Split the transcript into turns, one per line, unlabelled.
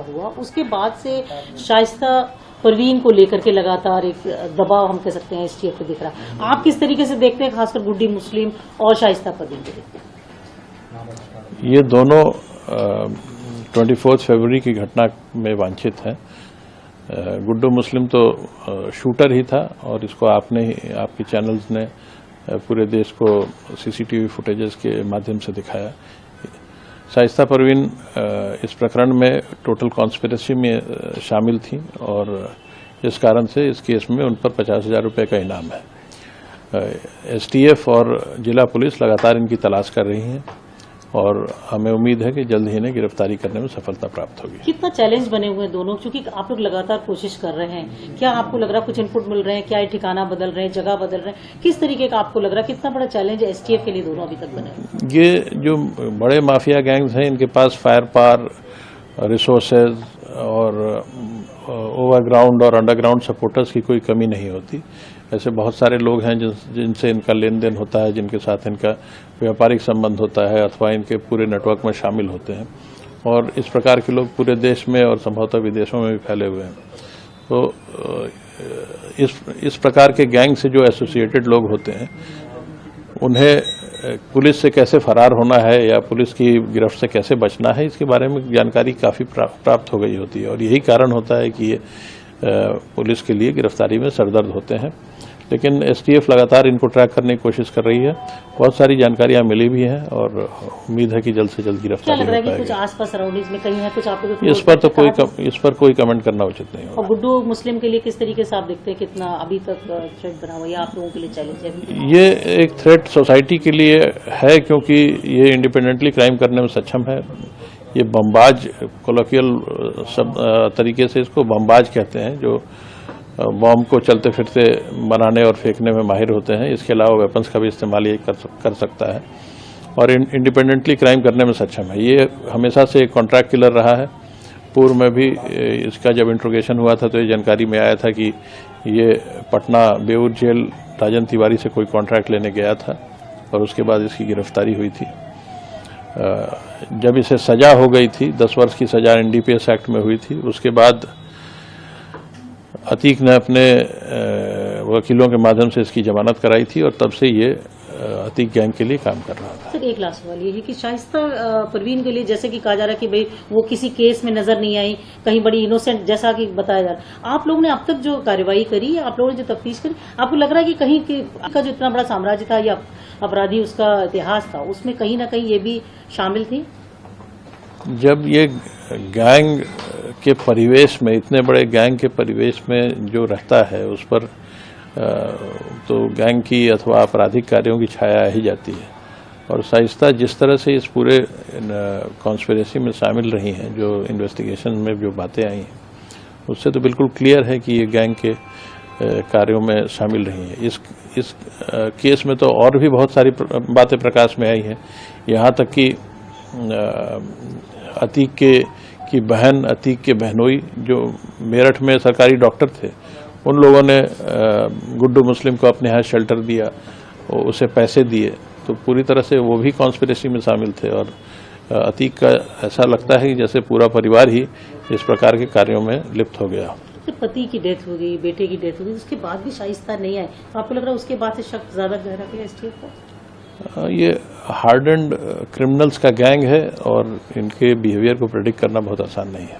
हुआ, उसके बाद से शाइस्ता परवीन को लेकर के लगातार एक दबाव हम कह सकते हैं एसटीएफ पे दिख रहा। आप किस तरीके से देखते हैं, खासकर गुड्डी मुस्लिम और शाइस्ता परवीन को देखते हैं?
ये दोनों 24 फरवरी की घटना में वांछित हैं। गुड्डू मुस्लिम तो शूटर ही था और इसको आपके चैनल्स ने पूरे देश को सीसीटीवी फुटेजेस के माध्यम से दिखाया। शाइस्ता परवीन इस प्रकरण में टोटल कॉन्स्पिरेसी में शामिल थी और इस कारण से इस केस में उन पर 50,000 रुपये का इनाम है। एसटीएफ और जिला पुलिस लगातार इनकी तलाश कर रही हैं और हमें उम्मीद है कि जल्द ही इन्हें गिरफ्तारी करने में सफलता प्राप्त होगी।
कितना चैलेंज बने हुए हैं दोनों, क्योंकि आप लोग लगातार कोशिश कर रहे हैं, क्या आपको लग रहा है कुछ इनपुट मिल रहे हैं, क्या ये ठिकाना बदल रहे हैं, जगह बदल रहे हैं, किस तरीके का आपको लग रहा है, कितना बड़ा चैलेंज है एसटीएफ के लिए दोनों अभी तक बने?
ये जो बड़े माफिया गैंग्स हैं, इनके पास फायर पावर, रिसोर्सेज और ओवरग्राउंड और अंडरग्राउंड सपोर्टर्स की कोई कमी नहीं होती। ऐसे बहुत सारे लोग हैं जिनसे इनका लेन देन होता है, जिनके साथ इनका व्यापारिक संबंध होता है अथवा इनके पूरे नेटवर्क में शामिल होते हैं और इस प्रकार के लोग पूरे देश में और संभवतः विदेशों में भी फैले हुए हैं। तो इस प्रकार के गैंग से जो एसोसिएटेड लोग होते हैं उन्हें पुलिस से कैसे फरार होना है या पुलिस की गिरफ्त से कैसे बचना है, इसके बारे में जानकारी काफ़ी प्राप्त हो गई होती है और यही कारण होता है कि ये पुलिस के लिए गिरफ्तारी में सरदर्द होते हैं। लेकिन एसटीएफ लगातार इनको ट्रैक करने की कोशिश कर रही है। बहुत सारी जानकारियां मिली भी हैं और उम्मीद है कि जल्द से जल्द गिरफ्तारी हो पाएगी।
कुछ आसपास सराउंडिंग्स में कहीं है कुछ आपको?
इस पर कोई कमेंट करना उचित नहीं होगा।
और गुड्डू मुस्लिम के लिए किस तरीके से आप देखते हैं, कितना अभी तक थ्रेट बना हुआ है, आप लोगों के लिए चैलेंज है?
ये एक थ्रेट सोसाइटी के लिए है क्योंकि ये इंडिपेंडेंटली क्राइम करने में सक्षम है। ये बमबाज, कोलोकियल तरीके से इसको बमबाज कहते हैं, जो बम को चलते फिरते बनाने और फेंकने में माहिर होते हैं। इसके अलावा वेपन्स का भी इस्तेमाल ये कर सकता है और इंडिपेंडेंटली क्राइम करने में सक्षम है। ये हमेशा से एक कॉन्ट्रैक्ट किलर रहा है। पूर्व में भी इसका जब इंट्रोगेशन हुआ था तो ये जानकारी में आया था कि ये पटना बेऊर जेल राजन तिवारी से कोई कॉन्ट्रैक्ट लेने गया था और उसके बाद इसकी गिरफ्तारी हुई थी। जब इसे सजा हो गई थी, 10 वर्ष की सजा एनडीपीएस एक्ट में हुई थी, उसके बाद अतीक ने अपने वकीलों के माध्यम से इसकी जमानत कराई थी और तब से ये अतीक गैंग के लिए काम कर रहा था।
सर, एक लास्ट सवाल ये है कि शाइस्ता परवीन के लिए जैसे कि कहा जा रहा है कि भाई वो किसी केस में नजर नहीं आई, कहीं बड़ी इनोसेंट जैसा कि बताया जा रहा है, आप लोगों ने अब तक जो कार्रवाई करी, आप लोगों ने जो तफ्तीश करी, आपको लग रहा है कि कहीं का जो इतना बड़ा साम्राज्य था या अपराधी उसका इतिहास था, उसमें कहीं ना कहीं ये भी शामिल थी?
जब ये गैंग के परिवेश में, इतने बड़े गैंग के परिवेश में जो रहता है उस पर तो गैंग की अथवा आपराधिक कार्यों की छाया आ ही जाती है। और शाइस्ता जिस तरह से इस पूरे कॉन्स्पिरेसी में शामिल रही हैं, जो इन्वेस्टिगेशन में जो बातें आई हैं, उससे तो बिल्कुल क्लियर है कि ये गैंग के कार्यों में शामिल रही हैं। इस केस में तो और भी बहुत सारी बातें प्रकाश में आई हैं। यहाँ तक कि अतीक की बहन, अतीक के बहनोई जो मेरठ में सरकारी डॉक्टर थे, उन लोगों ने गुड्डू मुस्लिम को अपने यहाँ शेल्टर दिया, उसे पैसे दिए, तो पूरी तरह से वो भी कॉन्स्पिरेसी में शामिल थे। और अतीक का ऐसा लगता है कि जैसे पूरा परिवार ही इस प्रकार के कार्यों में लिप्त हो गया।
पति की डेथ हो गई, बेटे की डेथ हो गई, उसके बाद भी शाइस्ता नहीं आए, तो आपको लग रहा है उसके बाद से शक ज्यादा गहरा गया एसटीएफ को?
ये हार्डन्ड क्रिमिनल्स का गैंग है और इनके बिहेवियर को प्रेडिक्ट करना बहुत आसान नहीं है।